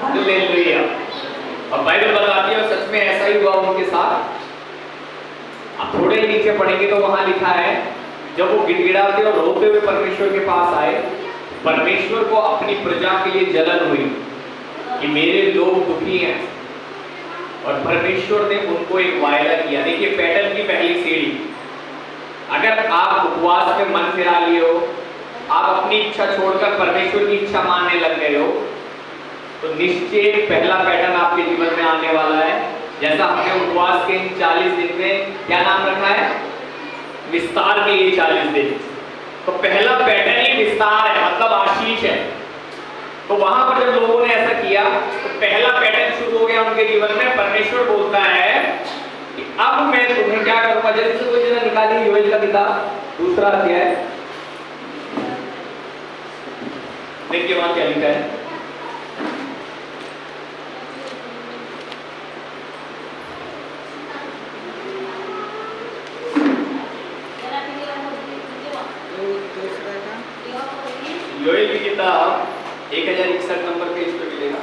Hallelujah. और Bible बताती है सच में ऐसा ही हुआ उनके साथ। अब थोड़े ही नीचे पढ़ेंगे तो वहां लिखा है जब वो गिड़गिड़ाते और रोते हुए परमेश्वर के पास आए, परमेश्वर को अपनी प्रजा के लिए जलन हुई कि मेरे लोग दुखी हैं, और परमेश्वर ने उनको एक वायदा किया। देखिए पैटर्न की पहली सीढ़ी, अगर आप उपवास में मन फिरा लिए हो, आप अपनी इच्छा छोड़कर परमेश्वर की इच्छा मानने लग गए हो, तो निश्चय पहला पैटर्न आपके जीवन में आने वाला है। जैसा हमने उपवास के इन 40 दिन में क्या नाम रखा है, विस्तार के लिए 40 दिन। तो पहला पैटर्न ही विस्तार है, मतलब आशीष है। तो वहां पर जब लोगों ने ऐसा किया तो पहला पैटर्न शुरू हो गया उनके जीवन में। परमेश्वर बोलता है कि अब मैं तुम्हें क्या करूंगा। जल्दी से कोई जना निकाली योएल का किताब, दूसरा अध्याय, देखिए वहां क्या लिखा है। योएल की किताब 1061 नंबर पेज पे मिलेगा।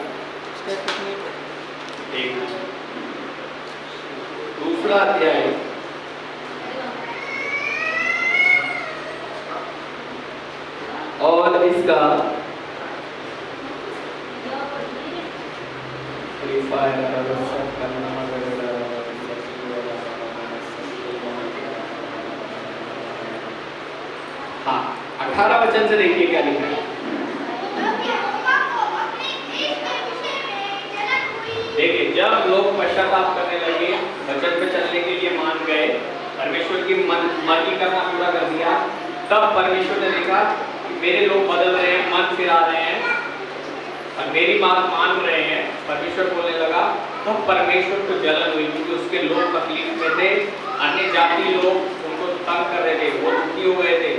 एक दूसरा अध्याय और इसका हाँ 18 वचन से देखिए क्या लिखा है। देखिए जब लोग पश्चाताप करने लगे, वचन पे चलने के लिए मान गए, परमेश्वर की मर्जी करना पूरा कर दिया, तब परमेश्वर ने देखा कि मेरे लोग बदल रहे हैं, मन फिरा रहे हैं और मेरी बात मान रहे हैं। परमेश्वर बोलने लगा, तो परमेश्वर को जलन हुई क्योंकि उसके लोग तकलीफ में थे, अन्य जाति लोग उनको तंग कर रहे थे, वो दुखी हो गए थे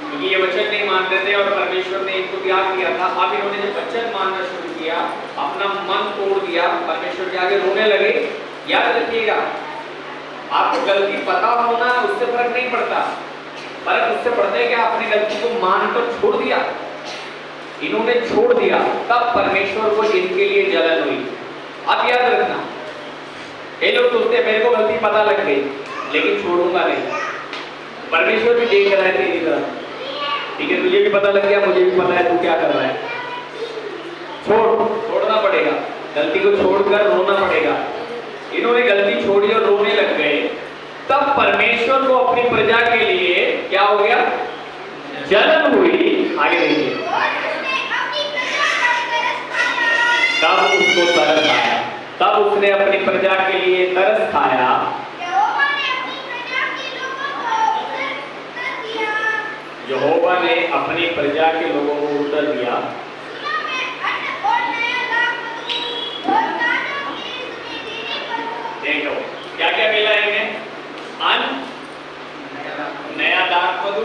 क्योंकि ये वचन नहीं मान रहे थे और परमेश्वर ने इनको त्याग किया था। अब इन्होंने जब वचन मानना शुरू किया, अपना मन तोड़ दिया, परमेश्वर के आगे रोने लगे। याद रखिएगा, आपको गलती पता होना उससे फर्क नहीं पड़ता, फर्क उससे पड़ता है कि आपने गलती को मानकर छोड़ दिया। इन्होंने छोड़ दिया, तब परमेश्वर को इनके लिए जलन हुई। अब याद रखना, ये लोग सोचते हैं मेरे को गलती पता लग गई लेकिन छोड़ूंगा नहीं। परमेश्वर भी देख रहा है तेरी तरफ, ठीक है, तुझे भी पता लग गया, मुझे भी पता है तू क्या कर रहा है। छोड़ना पड़ेगा, गलती को छोड़कर रोना पड़ेगा। इन्होंने गलती छोड़ी और रोने लग गए, तब परमेश्वर को अपनी प्रजा के लिए क्या हो गया, जलन हुई। आगे देखिए, तब उसको तरस आया, तब उसने अपनी प्रजा के लिए तरस खाया। यहोवा ने अपनी प्रजा के लोगों को उत्तर दिया। देखो क्या क्या मिला इन्हें, अन्न, नया दाख मधु,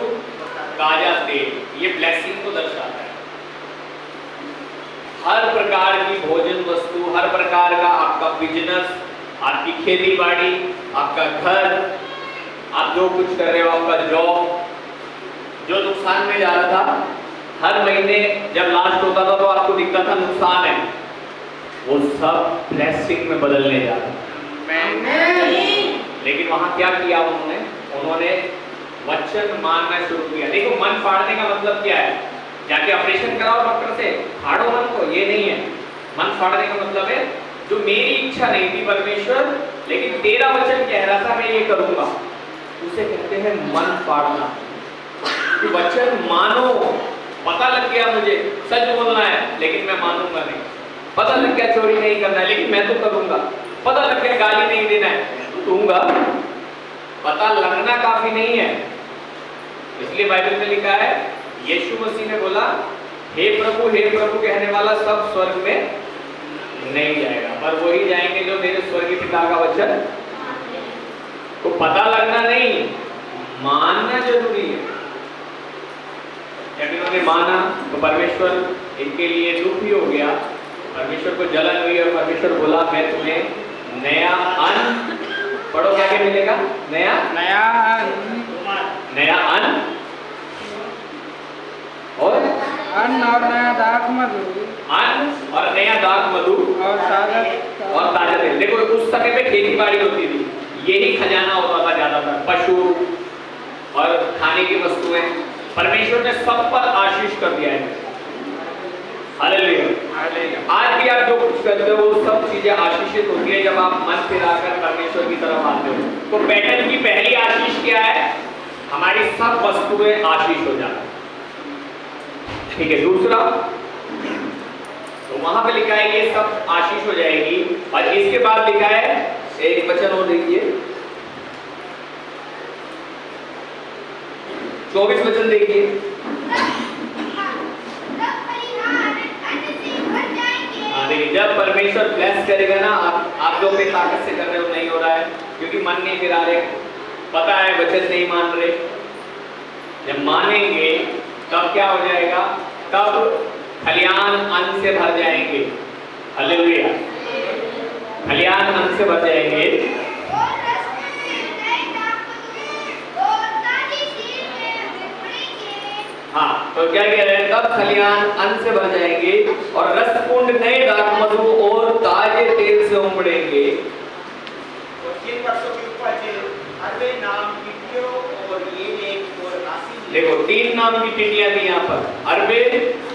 ताजा तेल। ये ब्लेसिंग को दर्शाता है। हर प्रकार की भोजन वस्तु, हर प्रकार का आपका बिजनेस, आपकी खेती बाड़ी, आपका घर, आप जो कुछ कर रहे हो, आपका जॉब जो नुकसान में जा रहा था, हर महीने जब लास्ट होता था तो आपको दिखता था नुकसान है, वो सब ब्लेसिंग में बदलने जा रहा है। लेकिन वहां क्या किया उन्होंने वचन मानना शुरू किया। देखो मन फाड़ने का मतलब क्या है, जाके ऑपरेशन कराओ डॉक्टर से, फाड़ो मन को, ये नहीं है। मन फाड़ने का मतलब है जो मेरी इच्छा नहीं थी परमेश्वर, लेकिन तेरा वचन कह रहा था मैं ये करूंगा, उसे कहते हैं मन फाड़ना। कि वचन मानो, पता लग गया मुझे सच बोलना है लेकिन मैं मानूंगा नहीं, पता लग गया चोरी नहीं करना है लेकिन मैं तो करूंगा, पता लग गया गाली नहीं देना है तो दूंगा। पता लगना काफी नहीं है, इसलिए बाइबल में लिखा है, यीशु मसीह ने बोला, हे प्रभु कहने वाला सब स्वर्ग में नहीं जाएगा, पर वही जाएंगे जो मेरे स्वर्गीय पिता का वचन। तो पता लगना नहीं, मानना जरूरी है। जब इन्होंने माना तो परमेश्वर इनके लिए दुखी हो गया, परमेश्वर को जलन हुई और परमेश्वर बोला, मैं तुम्हें नया अन्न, पढ़ो क्या मिलेगा, नया अन्न और अन्न और नया दाख मधु अन्न और नया दाख मधु और ताजा तेल। देखो उस समय पे खेती बाड़ी होती थी, यही खजाना होता था ज्यादातर, पशु और खाने की वस्तुएं। परमेश्वर ने सब पर आशीष कर दिया है। हालेलुया। आज भी आप जो कुछ करते हो वो सब चीजें आशीषित होती है जब आप मन फिराकर परमेश्वर की तरफ आते हो। तो पैटर्न की पहली आशीष क्या है? हमारी सब वस्तुएं आशीष हो जाती। ठीक है, दूसरा तो वहां पे लिखा है ये सब आशीष हो जाएगी। और इसके बाद लिखा है, एक वचन और देखिए, 24 वचन देखिए। देखिए जब परमेश्वर ब्लेस करेगा ना, आप जो अपनी ताकत से कर रहे हो नहीं हो रहा है, क्योंकि मन नहीं फिरा रहे, पता है वचन नहीं मान रहे, जब मानेंगे तब क्या हो जाएगा? तब खलियान अन्न से भर जाएंगे। हालेलुया। खलियान अन्न से भर जाएंगे। हाँ, तो क्या कह रहे हैं? तब खलियान अन्न से भर जाएंगे और रसकुंड नए दाख मधु और ताजे तेल से उमड़ेंगे। जिन वर्षों की उपज अरबे नाम की टिड्डियों और येलेक और हासिल। देखो 3 नाम की टिड्डियां थी यहाँ पर, अरबे,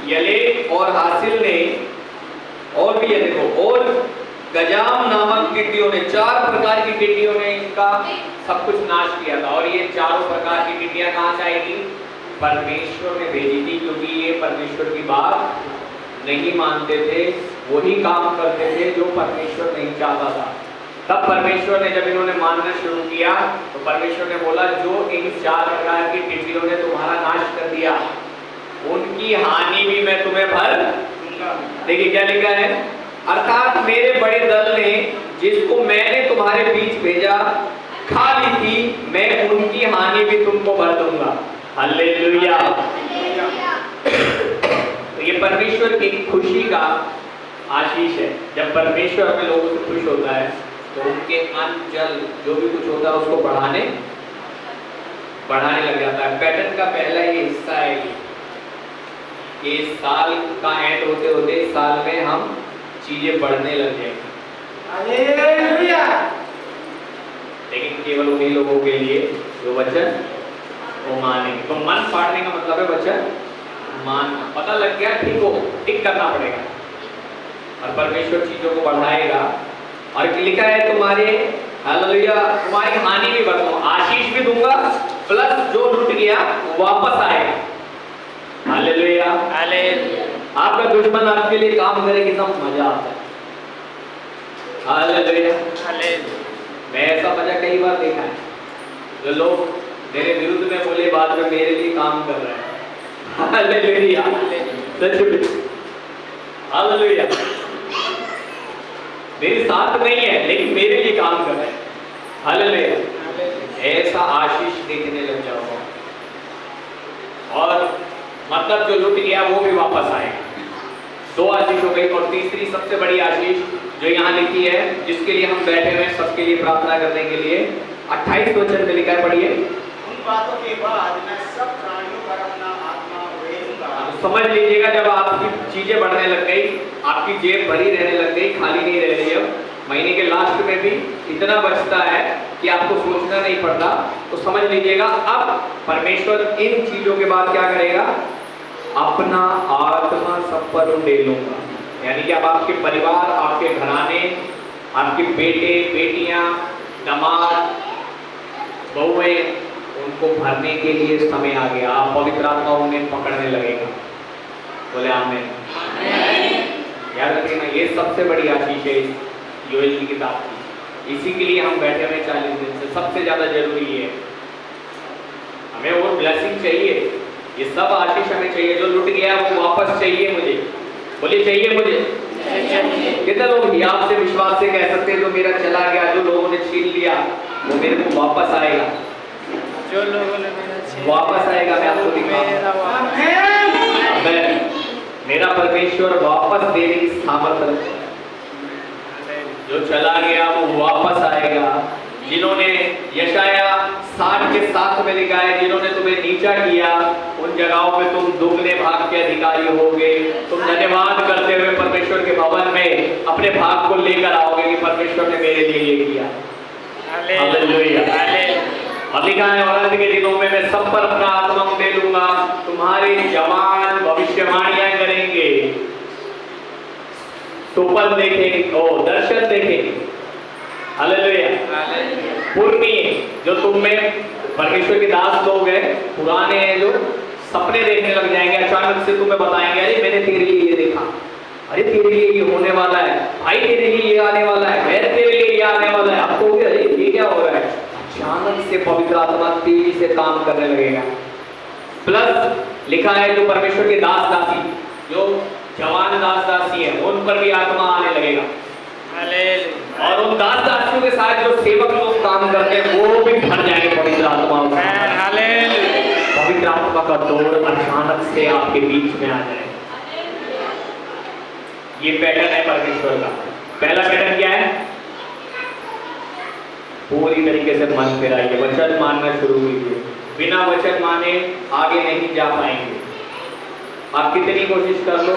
येलेक और हासिल ने, और भी है देखो, और गजाम नामक टिड्डियों ने, 4 प्रकार की टिड्डियों ने इनका सब कुछ नाश किया था। और ये चारों प्रकार की टिड्डियां कहाँ से आएगी? परमेश्वर ने भेजी थी, क्योंकि ये परमेश्वर की बात नहीं मानते थे, वही काम करते थे जो परमेश्वर नहीं चाहता था। तब परमेश्वर ने जब इन्होंने मानना शुरू किया तो परमेश्वर ने बोला, जो इन 4 प्रकार की टिड्डियों ने तुम्हारा नाश कर दिया, उनकी हानि भी मैं तुम्हें भर दूंगा। देखिए क्या लिखा है? अर्थात मेरे बड़े दल ने, जिसको मैंने तुम्हारे बीच भेजा, खा ली थी, मैं उनकी हानि भी तुमको भर दूंगा। हालेलुया। तो ये परमेश्वर की खुशी का आशीष है। जब परमेश्वर अपने लोगों से खुश होता है तो उनके अन्न जल जो भी कुछ होता है उसको बढ़ाने लग जाता है। पैटर्न का पहला ये हिस्सा है कि साल का एंड होते होते साल में हम चीजें बढ़ने लग जाएंगी। हालेलुया। लेकिन केवल उन्हीं लोगों के लिए जो वचन वो मानेंगे। तो मन फाड़ने का मतलब है वचन मानना। पता लग गया, ठीक हो, ठीक करना पड़ेगा और परमेश्वर चीजों को बढ़ाएगा। और लिखा है तुम्हारे, हालेलुया, तुम्हारी हानि भी बढ़ाऊंगा, आशीष भी दूंगा, प्लस जो लुट गया वो वापस आएगा। हालेलुया। हालेलुया। आपका दुश्मन आपके लिए काम करे कितना मजा आता है। हालेलुया। हालेलुया। मैं ऐसा मजा कई बार देखा है, जो लोग मेरे विरुद्ध में बोले बाद में मेरे लिए काम कर रहे हैं। हालेलुया। सच में हालेलुया। मेरे साथ नहीं है लेकिन मेरे लिए काम कर रहे हैं। हालेलुया। ऐसा आशीष देखने लग जाओ और मतलब जो लुट गया वो भी वापस आएगा। 2 आशीष हो गई। और तीसरी सबसे बड़ी आशीष जो यहाँ लिखी है, जिसके लिए हम बैठे हुए सबके लिए प्रार्थना करने के लिए, 28 वचन में लिखा है, पढ़िए। उन बातों के बाद मैं सब प्राणियों पर अपना आत्मा उड़ेलूंगा। तो समझ लीजिएगा, जब आपकी चीजें बढ़ने लग गई, आपकी जेब भरी रहने लग गई, खाली नहीं रह रही है, महीने के लास्ट में भी इतना बचता है कि आपको सोचना नहीं पड़ता, तो समझ लीजिएगा अब परमेश्वर इन चीजों के बाद क्या करेगा? अपना आत्मा सब पर उड़ेलूंगा। यानी कि अब आपके परिवार, आपके घराने, आपके बेटे बेटियां, दामाद, बहुएं, उनको भरने के लिए समय आ गया। आप पवित्र आत्मा उन्हें पकड़ने लगेगा। बोले आमीन। याद रखिएगा, ये सबसे बड़ी आशीष है योएल की किताब की। इसी के लिए हम बैठे हुए 40 दिन से। सबसे ज्यादा जरूरी है, हमें वो ब्लेसिंग चाहिए, ये सब आशीष हमें चाहिए। जो लुट गया वो वापस चाहिए मुझे। बोलिए चाहिए मुझे। कितने लोग हियाव से विश्वास से कह सकते हैं, जो मेरा चला गया, जो लोगों ने छीन लिया, वो मेरे को वापस आएगा। जो लोगों ने वापस आएगा। मैं आपको दिखाऊंगा, मेरा परमेश्वर वापस देने की सामर्थ्य। जो चला गया वो वापस आएगा। जिन्होंने यशाया 60 के 7 में लिखा है, जिन्होंने तुम्हें नीचा किया उन जगहों पे तुम दुगने भाग के अधिकारी होगे। तुम धन्यवाद करते हुए परमेश्वर के भवन में अपने भाग को लेकर आओगे कि परमेश्वर ने मेरे लिए ये किया। हालेलुया। अब लिखा है, और अंत के दिनों में मैं सब पर अपना आत्मा दे लूंगा, तुम्हारे जवान भविष्यवाणियां करेंगे, स्वप्न देखेंगे, दर्शन देखेंगे। हालेलुया। पुरनी जो तुम में परमेश्वर के दास लोग हैं, पुराने हैं, जो सपने देखने लग जाएंगे, अचानक से तुम्हें बताएंगे, अरे मैंने तेरे लिए ये देखा, अरे तेरे लिए ये होने वाला है, भाई तेरे लिए ये आने वाला है, मैं तेरे लिए ये आने वाला है। आपको अरे ये क्या हो रहा है? अचानक से पवित्र आत्मा तेजी से काम करने लगेगा। प्लस लिखा है, जो परमेश्वर के दास दासी, जो जवान दास दासी है, उन पर भी आत्मा आने लगेगा। और उन दास दासियों के साथ जो सेवक लोग काम करते हैं वो भी भर जाएंगे पवित्र आत्मा में। पवित्र आत्मा का दौर अचानक से आपके बीच में आ जाए। ये पैटर्न है परमेश्वर का। पहला पैटर्न क्या है? पूरी तरीके से मन फिराइए, वचन मानना शुरू कीजिए। बिना वचन माने आगे नहीं जा पाएंगे। आप कितनी कोशिश कर लो,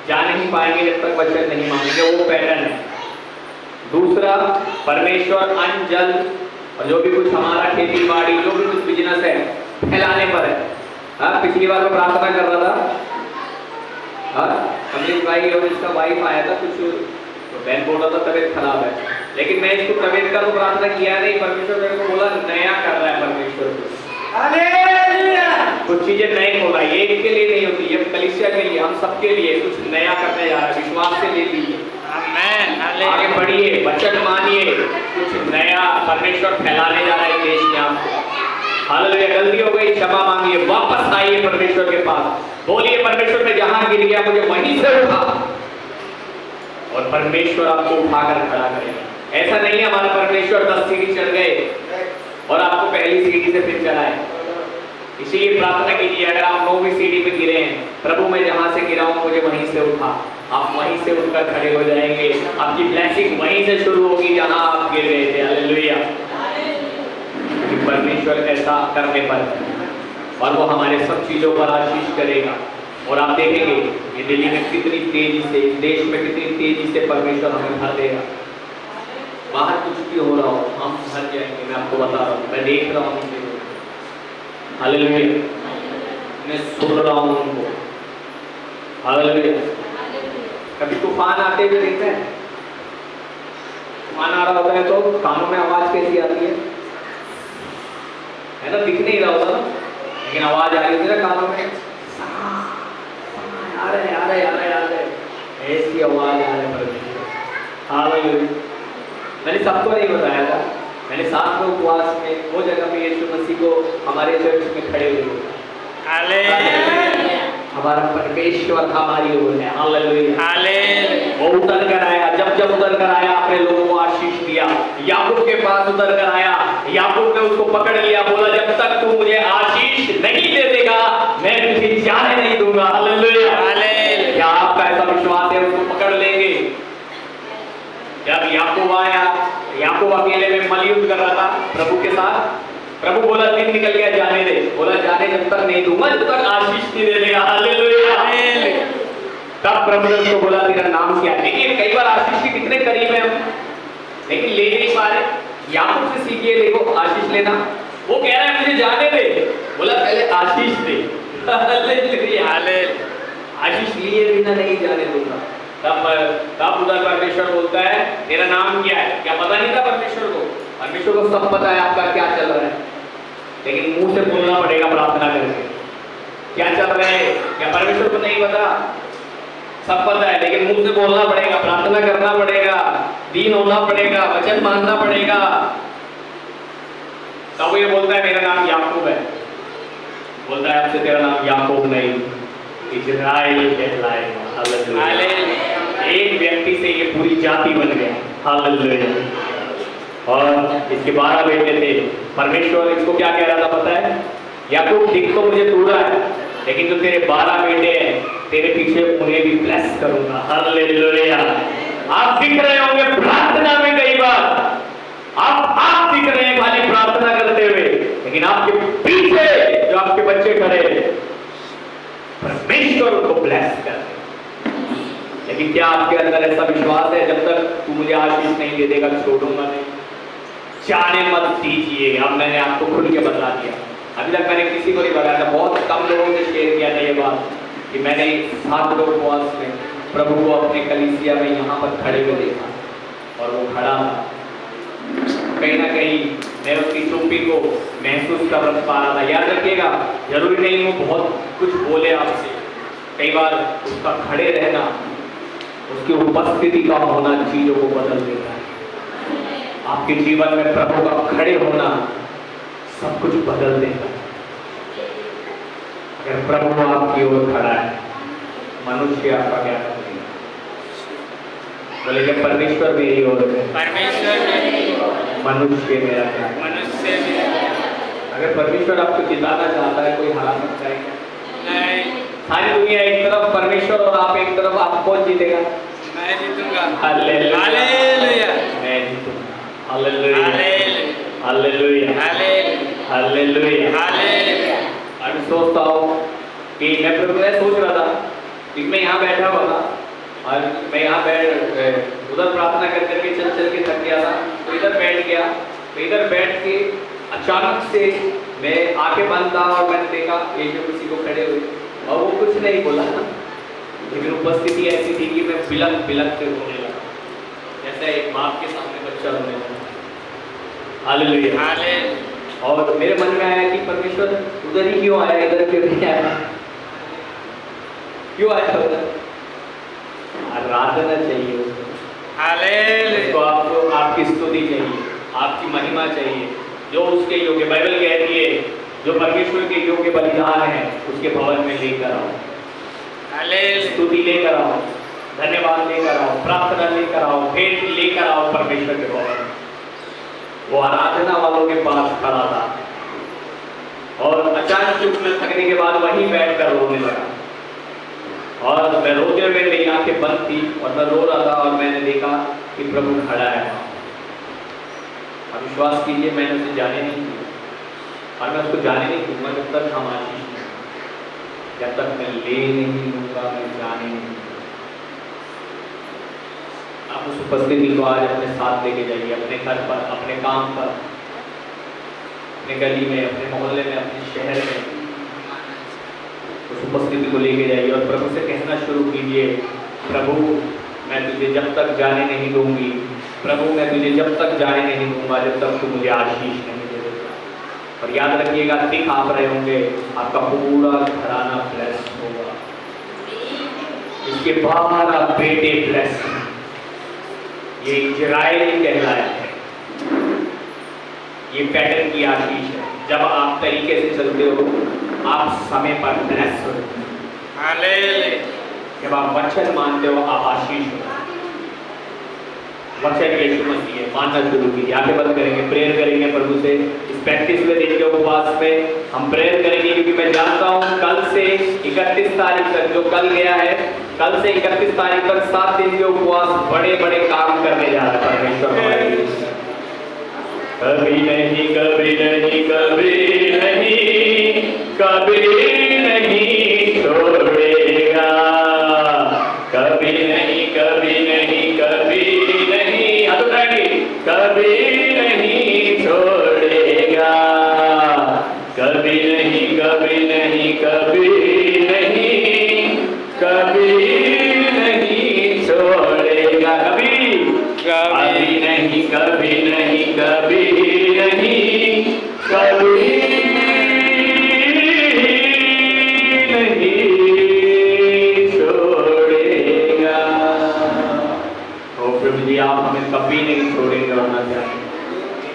जा नहीं पाएंगे जब तक वचन नहीं मानेंगे। वो पैटर्न है। दूसरा, परमेश्वर अन्न जल और जो भी कुछ हमारा खेती बाड़ी, जो भी कुछ बिजनेस है, फैलाने पर है। पिछली बार मैं प्रार्थना कर रहा था, अमरीश भाई और इसका वाइफ आया था, कुछ तो बहन बोल रहा था तबीयत खराब है, लेकिन मैं इसको तबीयत का तो प्रार्थना किया नहीं। परमेश्वर मेरे को बोला नया कर रहा है परमेश्वर को। कुछ चीजें नए खोला, ये एक के लिए नहीं होती, ये कलीसिया के लिए, हम सबके लिए कुछ नया करने जा रहा है। विश्वास से ले लीजिए, आगे बढ़िए, वचन मानिए, कुछ नया परमेश्वर फैलाने जा रहा है देश में आपको। हालेलुया। गलती हो गई, क्षमा मांगिए, वापस आइए परमेश्वर के पास, बोलिए परमेश्वर में जहां गिर गया मुझे वहीं से उठा, और परमेश्वर आपको उठाकर खड़ा करेगा। ऐसा नहीं है हमारा परमेश्वर 10 सीढ़ी चढ़ गए और आपको पहली सीढ़ी से फिर चढ़ाए। इसीलिए प्रार्थना कीजिए, अगर आप 9वीं सीढ़ी पे गिरे हैं, प्रभु मैं जहां से गिरा हूं मुझे वहीं से उठा। आप वहीं से उठकर खड़े हो जाएंगे। आपकी ब्लेसिंग वहीं से शुरू होगी जहां आप गिर गए थे। हालेलुया। परमेश्वर ऐसा करने पर, और वो हमारे सब चीजों पर आशीष करेगा। और आप देखेंगे ये दिल्ली में कितनी तेजी से, इस देश में कितनी तेजी से परमेश्वर हमें भर देगा। बाहर कुछ भी हो रहा हो, हम भर जाएंगे। मैं आपको बता रहा हूँ, मैं देख रहा हूँ, हालेलुया, मैं सुन रहा हूँ उनको। हालेलुया। कभी तूफान आते हुए देखते हैं? तूफान आ रहा होता है तो कानों में आवाज कैसी आती है ना? दिख नहीं रहा होता, लेकिन आवाज आ रही होती है ना कानों में, आ रहे, ऐसी आवाज आ रही है। हालेलुया। मैंने सबको नहीं बताया था, मैंने 7 को उपवास में वो जगह पे यीशु मसीह को हमारे चर्च में खड़े हुए, हमारा परमेश्वर हमारी ओर है। हालेलुया। वो उतर कर आया, जब उतर कर आया अपने लोगों को आशीष दिया। याकूब के पास उतर कर आया, याकूब ने उसको पकड़ लिया, बोला जब तक तू मुझे आशीष नहीं दे देगा मैं तुझे जाने नहीं दूंगा। हालेलुया। क्या आपका ऐसा विश्वास है? उसको पकड़ लेंगे। जब याकूब आया, याकूब अकेले में मलयुद्ध कर रहा था प्रभु के साथ। प्रभु बोला दिन निकल गया, जाने दे। बोला जाने जब तक नहीं दूंगा जब तक आशीष नहीं दे देगा। हालेलुया। तब प्रभु ने उसको बोला तेरा नाम क्या है? देखिए कई बार आशीष के कितने करीब है हम, लेकिन ले नहीं पा रहे। याकूब से सीखिए, देखो आशीष लेना। वो कह रहा है मुझे जाने दे, बोला पहले आशीष दे। आशीष लिए बिना नहीं जाने दूंगा। तब उधर परमेश्वर बोलता है तेरा नाम क्या है? क्या पता नहीं था परमेश्वर को? परमेश्वर को सब पता है आपका क्या चल रहा है, लेकिन मुंह से बोलना पड़ेगा प्रार्थना करके। क्या चल रहा है क्या परमेश्वर को नहीं पता? सब पता है, लेकिन मुंह से बोलना पड़ेगा, प्रार्थना करना पड़ेगा, दीन होना पड़ेगा, वचन मानना पड़ेगा। तब ये बोलता है मेरा नाम याकूब है। बोलता है आपसे तेरा नाम याकूब नहीं इजराइल कहलाएगा। हालेलुया। एक व्यक्ति से ये पूरी जाति बन गया। हालेलुया। और इसके 12 बेटे थे। परमेश्वर इसको क्या कह रहा था पता है? याकूब दिख तो मुझे तोड़ा है, लेकिन जो तेरे 12 बेटे हैं तेरे पीछे उन्हें भी ब्लेस करूंगा। हालेलुया। आप दिख रहे होंगे प्रार्थना में कई बार, आप दिख रहे हैं खाली प्रार्थना करते हुए, लेकिन आपके पीछे जो आपके बच्चे खड़े हैं, परमेश्वर को ब्लेस कर रहे हैं। लेकिन क्या आपके अंदर ऐसा विश्वास है, जब तक तू मुझे आशीष नहीं दे देगा छोड़ूंगा नहीं? जाने मत दीजिए। अब मैंने आपको खुल के बता दिया, अभी तक मैंने किसी को नहीं बताया था, बहुत कम लोगों से शेयर किया था ये बात कि मैंने 7 लोग उपवास में प्रभु को अपने कलीसिया में यहाँ पर खड़े हुए देखा, और वो खड़ा था। कहीं ना कहीं मैं उसकी चुप्पी को महसूस कर पा रहा था। याद रखिएगा, जरूरी नहीं वो बहुत कुछ बोले आपसे, कई बार उसका खड़े रहना, उसकी उपस्थिति का होना चीजों को बदल देता है। आपके जीवन में प्रभु का खड़े होना सब कुछ बदल देता है। अगर प्रभु आपकी ओर खड़ा है, मनुष्य आपका क्या करेगा? बोले कि परमेश्वर मेरी ओर है, परमेश्वर मेरी ओर, मनुष्य मेरा क्या? मनुष्य मेरा। अगर परमेश्वर आपको जिताना चाहता है, कोई हरा सकता है क्या? नहीं। सारी दुनिया एक तरफ, परमेश्वर और आप एक तरफ, आप कौन जीतेगा? मैं जीतूंगा। हालेलुया, हालेलुया, मैं जीतूंगा। Hallelujah, hallelujah, hallelujah, hallelujah, hallelujah. Hallelujah. अब सोचता हूँ कि मैं प्रभु में सोच रहा था कि मैं यहाँ बैठा हुआ था, और मैं यहाँ बैठ उधर प्रार्थना कर करके चल चल के थक गया था, तो इधर बैठ गया। तो इधर बैठ के अचानक से मैं आंखें बंद था और मैंने देखा यीशु किसी को खड़े हुए, और वो कुछ नहीं बोला, लेकिन उपस्थिति ऐसी थी कि मैं बिलक बिलक के रोने लगा, जैसे एक बाप के सामने बच्चा रोने लगा। Hallelujah, hallelujah. और मेरे मन में आया कि परमेश्वर उधर ही क्यों आया, इधर क्यों नहीं आया? क्यों आया उधर? आराधना चाहिए उसको। हालेलुया। तो आपको आपकी स्तुति चाहिए, आपकी महिमा चाहिए, जो उसके योग्य, बाइबल कहती है जो परमेश्वर के योग्य बलिदान है उसके भवन में लेकर आओ। हालेलुया। स्तुति लेकर आओ, धन्यवाद लेकर आओ, प्रार्थना लेकर आओ, भेंट लेकर आओ परमेश्वर के भवन में। वो आराधना वालों के पास खड़ा था, और अचानक चुप में थकने के बाद वहीं बैठकर रोने लगा, और मैं रोते हुए मेरी आंखें बंद थी और मैं रो रहा था, और मैंने देखा कि प्रभु खड़ा है। अब विश्वास कीजिए, मैंने उसे जाने नहीं दिया, और मैं उसको जाने नहीं दूंगा जब तक हम आशीष नहीं, जब तक मैं ले नहीं लूंगा, मैं जाने नहीं दूंगा। आप उस उपस्थिति को आज अपने साथ लेके जाइए, अपने घर पर, अपने काम पर, अपने गली में, अपने मोहल्ले में, अपने शहर में उस उपस्थिति को लेके जाइए, और प्रभु से कहना शुरू कीजिए, प्रभु मैं तुझे जब तक जाने नहीं दूंगी, प्रभु मैं तुझे जब तक जाने नहीं दूंगा जब तक तू मुझे आशीष नहीं दे देगा। और याद रखिएगा, ठीक आप रहे होंगे, आपका पूरा घराना ब्लेस होगा, इसके 12 बेटे ब्लेस। ये इजराइल कहलाया है, ये पैटर्न की आशीष है। जब आप तरीके से चलते हो, आप समय पर ब्लेस हो। हालेलुया। जब आप वचन मानते हो, आप आशीष हो। वचन यीशु मसीह है, मानना शुरू कीजिए। आंखें बंद करेंगे, प्रेयर करेंगे प्रभु से। इस 35वें दिन के उपवास में हम प्रेयर करेंगे, क्योंकि मैं जानता हूँ कल से 31 तारीख तक, जो कल गया है, कल से 31 तारीख तक 7 दिन के उपवास बड़े बड़े काम करने जा रहा है परमेश्वर हमारे लिए। कभी नहीं, कभी नहीं, कभी नहीं, कभी नहीं छोड़ेगा, कभी नहीं, कभी नहीं, कभी नहीं, हाथ उठाइए, कभी नहीं छोड़ेगा, कभी नहीं, कभी नहीं, कभी नहीं, कभी नहीं छोड़ेगा, कभी कभी नहीं, कभी नहीं, कभी नहीं, कभी नहीं छोड़ेगा। ओ प्रभु जी, आप हमें कभी नहीं छोड़ेंगे और ना जाएंगे।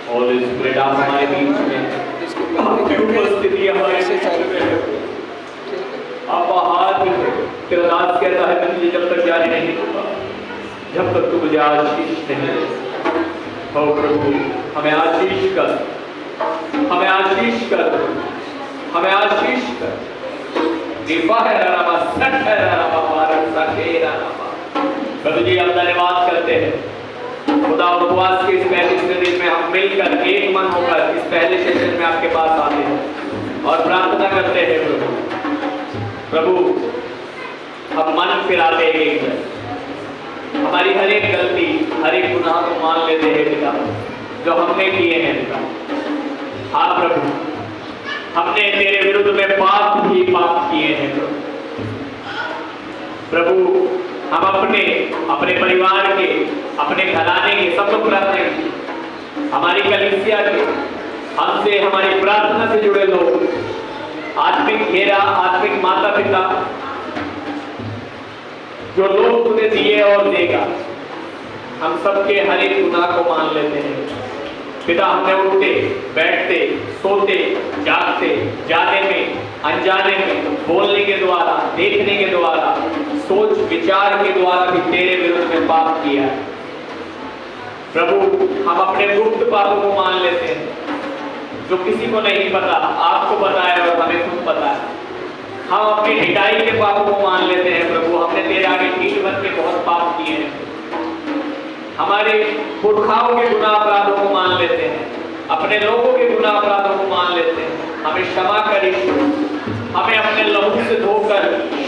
होली स्पिरिट, आप हमारे बीच में, आपकी उपस्थिति हमारे बीच में है। आप हाथ में तेरा दास कहता है, मैं तुझे जब तक जाने नहीं दूंगा जब तक तू मुझे आशीष नहीं दे। हो प्रभु, हमें आशीष कर, हमें आशीष कर, हमें आशीष कर। दीपा है रामा, सट है रामा, बारक सके रामा। प्रभु जी, हम धन्यवाद करते हैं खुदा उपवास के इस 35वें दिन में हम मिलकर एक मन होकर इस पहले सेशन में आपके पास आते हैं और प्रार्थना करते हैं प्रभु हम मन फिराते हैं एक बार। हमारी हर एक गलती हर एक गुनाह को मान लेते हैं पिता जो हमने किए हैं पिता। हाँ प्रभु हमने तेरे विरुद्ध में पाप ही पाप किए हैं प्रभु हम अपने परिवार के अपने घराने के सब लोग प्रार्थना की हमारी कलीसिया के हमसे हमारी प्रार्थना से जुड़े लोग आत्मिक घेरा आत्मिक माता पिता जो लोग तुझे दिए और देगा हम सबके हर एक गुनाह को मान लेते हैं पिता। हमने उठते बैठते सोते जागते जाने में अनजाने में बोलने के द्वारा देखने के द्वारा सोच विचार के द्वारा भी तेरे विरुद्ध में पाप किया है प्रभु। हम अपने गुप्त पापों को मान लेते हैं जो किसी को नहीं पता आपको पता है और हमें खुद पता है। हम अपनी ढिठाई के पापों को मान लेते हैं प्रभु। हमने तेरे आगे ढीठ बन के बहुत पाप किए हैं। हमारे पुरखाओं के गुनाह अपराधों को मान लेते हैं अपने लोगों के गुनाह अपराधों को मान लेते हैं। हमें क्षमा करें हमें अपने लहू से धोकर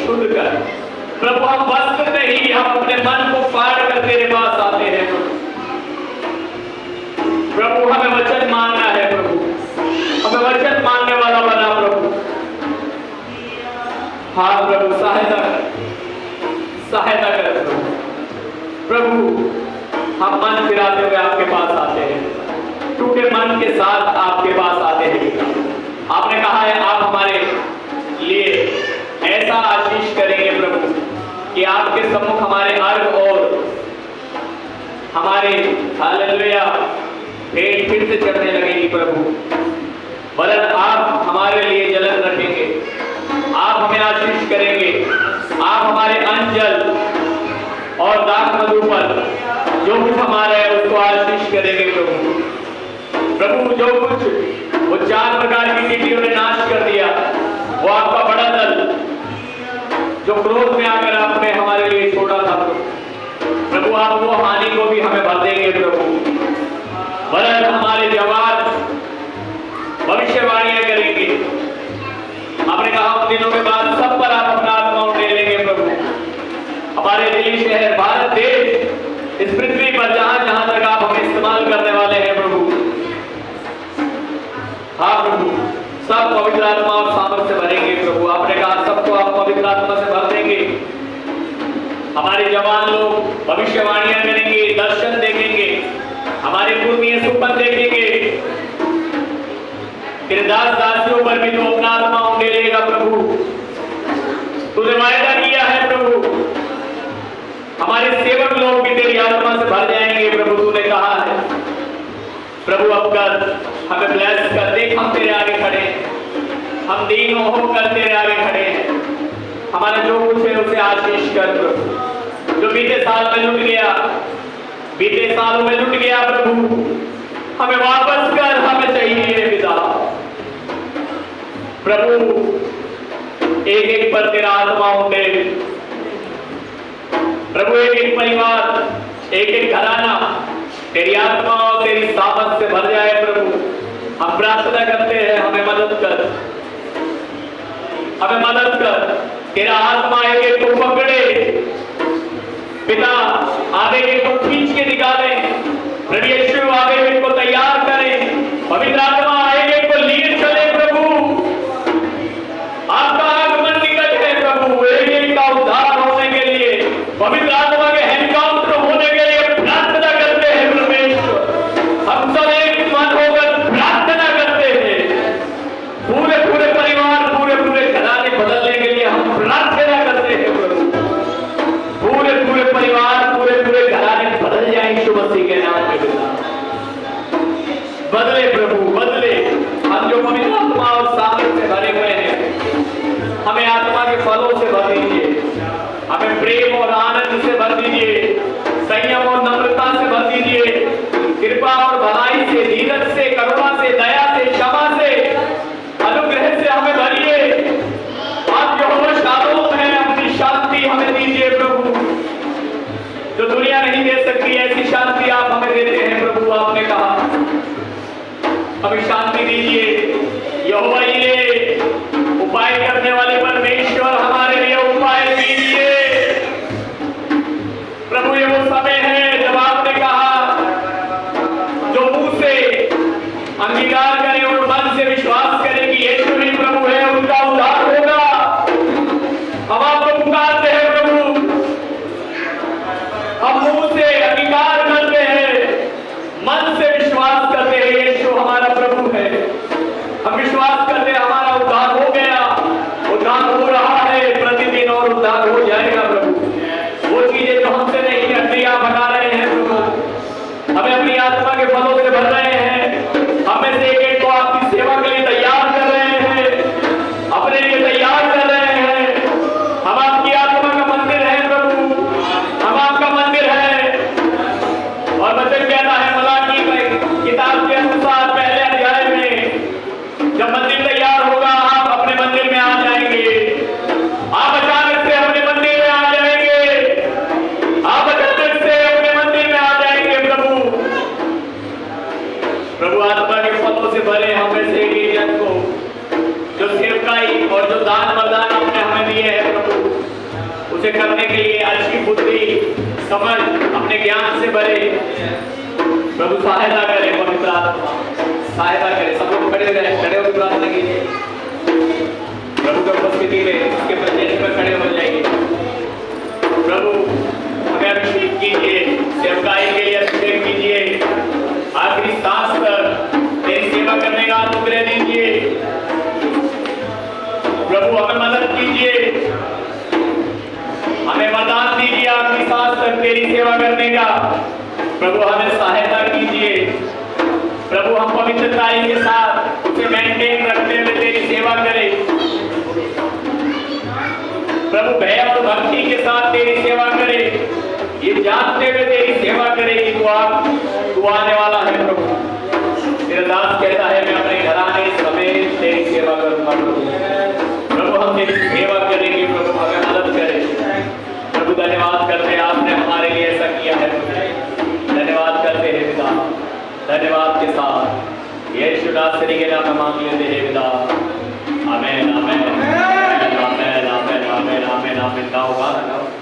शुद्ध कर प्रभु। हम वस्त्र नहीं हम अपने मन को फाड़ कर तेरे पास आते हैं प्रभु। हमें वचन मानना है प्रभु हमें वचन मानने वाला बना प्रभु। हाँ प्रभु सहायता कर प्रभु। हम मन फिराते हुए आपके पास आते हैं टूटे मन के साथ आपके पास आते हैं। आपने कहा है आप हमारे लिए ऐसा आशीष करेंगे प्रभु कि आपके सम्मुख हमारे अर्घ और हमारे हालेलुया भेंट फिर से चढ़ने लगेगी प्रभु। वरन आप हमारे लिए जलन रखेंगे आप हमें आशीष करेंगे। आप हमारे अंजल और दाख मधु पर जो कुछ हमारा है उसको आशीष करेंगे प्रभु। जो कुछ वो 4 प्रकार की टिड्डियों ने नाश कर दिया वो आपका बड़ा दल जो क्रोध में आकर आपने हमारे लिए छोड़ा था प्रभु। आप वो हानि को भी हमें भर देंगे प्रभु। वरन हमारे जवान भविष्यवाणियां करेंगे। आपने कहा उन दिनों के बाद सब पर आप अपना आत्मा उंडेलेंगे प्रभु। हमारे दिल्ली शहर भारत देश इस पृथ्वी पर जहां जहां तक आप हमें इस्तेमाल करने वाले हैं प्रभु। हाँ प्रभु सब पवित्र आत्मा और सामर्थ्य से भरेंगे प्रभु। आपने कहा सबको आप पवित्र आत्मा से भर देंगे। हमारे जवान लोग भविष्यवाणियां करेंगे दर्शन देखेंगे हमारे पुण्य सुपन देखेंगे। तेरे दास दासियों पर भी तो अपना आत्मा उंडेलेगा प्रभु। तूने वायदा किया है प्रभु। हमारे सेवक लोग भी तेरी आत्मा से भर जाएंगे प्रभु। तूने कहा है प्रभु। अब कर हमें ब्लेस कर देख हम तेरे आगे खड़े हैं हम दीन होकर तेरे आगे खड़े हैं। हमारा जो कुछ है उसे आशीष कर प्रभु। जो बीते साल में लुट गया बीते सालों में लुट गया प्रभु हमें वापस कर हमें चाहिए पिता प्रभु। एक एक पर तेरा आत्मा उठे प्रभु। एक एक परिवार एक एक घराना तेरी आत्मा और तेरी सामर्थ से भर जाए प्रभु। हम प्रार्थना करते हैं हमें मदद कर तेरा आत्मा एक एक को पकड़े पिता। आगे एक को खींच के निकाले प्रभु यीशु। आगे एक को तैयार करे पवित्र आत्मा एक एक को लिए चले प्रभु। आपका आगमन निकट है प्रभु। एक एक का उद्धार होने के लिए पवित्र आत्मा के एनकाउंटर होने के लिए प्रार्थना करते हैं परमेश्वर। हम सब एक मन होकर प्रार्थना करते हैं। पूरे पूरे परिवार पूरे पूरे घराने बदलने के लिए हम प्रार्थना करते हैं प्रभु। पूरे पूरे परिवार पूरे पूरे घराने बदल जाए यीशु मसीह के नाम में। बदले प्रभु बदले। हम जो पवित्र आत्मा और सामर्थ्य से भरे हुए हैं हमें आत्मा के फलों से भर दीजिए। हमें प्रेम और आनंद से भर दीजिए। संयम और नम्रता से भर दीजिए। कृपा और भलाई से धीरज से करुणा से दया से क्षमा से अनुग्रह से हमें भरिए। आप जो शालोम है अपनी शांति हमें दीजिए प्रभु। जो दुनिया नहीं नहीं दे सकती, ऐसी शांति आप हमें देते हैं प्रभु। आपने कहा हमें शांति दीजिए। यहोवा यीरे, उपाय करने वाले परमेश्वर, हमारे लिए उपाय कीजिए प्रभु। ये वो समय है जब आपने कहा जो मुंह से अंगीकार करें और मन से विश्वास करें कि यीशु ही प्रभु है, उनका उद्धार होगा। हम आपको पुकारते हैं प्रभु, हम मुंह से अंगीकार करते हैं, मन से विश्वास करते हैं यीशु हमारा प्रभु है। हम विश्वास करते हैं हमारा उद्धार हो गया, उद्धार हो रहा है प्रतिदिन और उद्धार हो जाएगा प्रभु। वो चीजें जो हमसे नहीं हटती आप हटा रहे हैं प्रभु, हमें अपनी आत्मा के फलों से भर रहे हैं। हमें से एक को आपकी सेवा के लिए तैयार कर रहे हैं, अपने लिए तैयार कर रहे हैं। हम आपकी आत्मा का मंदिर है प्रभु, हम आपका मंदिर है। और वचन कहता है मलाकी की किताब के अनुसार पहले अध्याय में, जब मंदिर तैयार होगा आप अपने मंदिर में आ जाएंगे। आप अचानक से अपने मंदिर में आ जाएंगे, आप अचानक से अपने मंदिर में आ जाएंगे प्रभु। प्रभु आत्मा के फलों से भरे हमें से एक जन को जो सेवकाई और जो दान वरदान आपने हमें दिए हैं प्रभु, उसे करने के लिए अच्छी बुद्धि समझ अपने ज्ञान से भरे प्रभु सहायता करें। पवित्र आत्मा सहायता करें। सब लोग खड़े होकर प्रार्थना कीजिए प्रभु की उपस्थिति में, उसके प्रत्यक्ष में खड़े हो जाएंगे। प्रभु हमें अभिषेक कीजिए, सेवकाई के लिए अभिषेक कीजिए, आखिरी सांस तक तेरी सेवा करने का अनुग्रह दीजिए प्रभु। हमें मदद कीजिए, हमें वरदान दीजिए आखिरी सांस तक तेरी सेवा करने का प्रभु। हमें सहायता कीजिए प्रभु, हम पवित्रताई के साथ उसे मेंटेन रखते हुए तेरी सेवा करें प्रभु। भय और भक्ति के साथ तेरी सेवा करें, ये जानते हुए तेरी सेवा करें कि तू आने वाला है प्रभु। तेरा दास कहता है मैं अपने घराने समेत तेरी सेवा करूंगा प्रभु। हम तेरी सेवा करेंगे प्रभु, हमें मदद करें प्रभु। धन्यवाद करते हैं आपने हमारे लिए ऐसा किया है प्रभु। धन्यवाद करते हैं पिता, धन्यवाद के साथ यीशु नासरी के नाम में मांग लेते हैं पिता। आमीन आमीन आमीन आमीन आमीन आमीन आमीन। गाओ गाओ।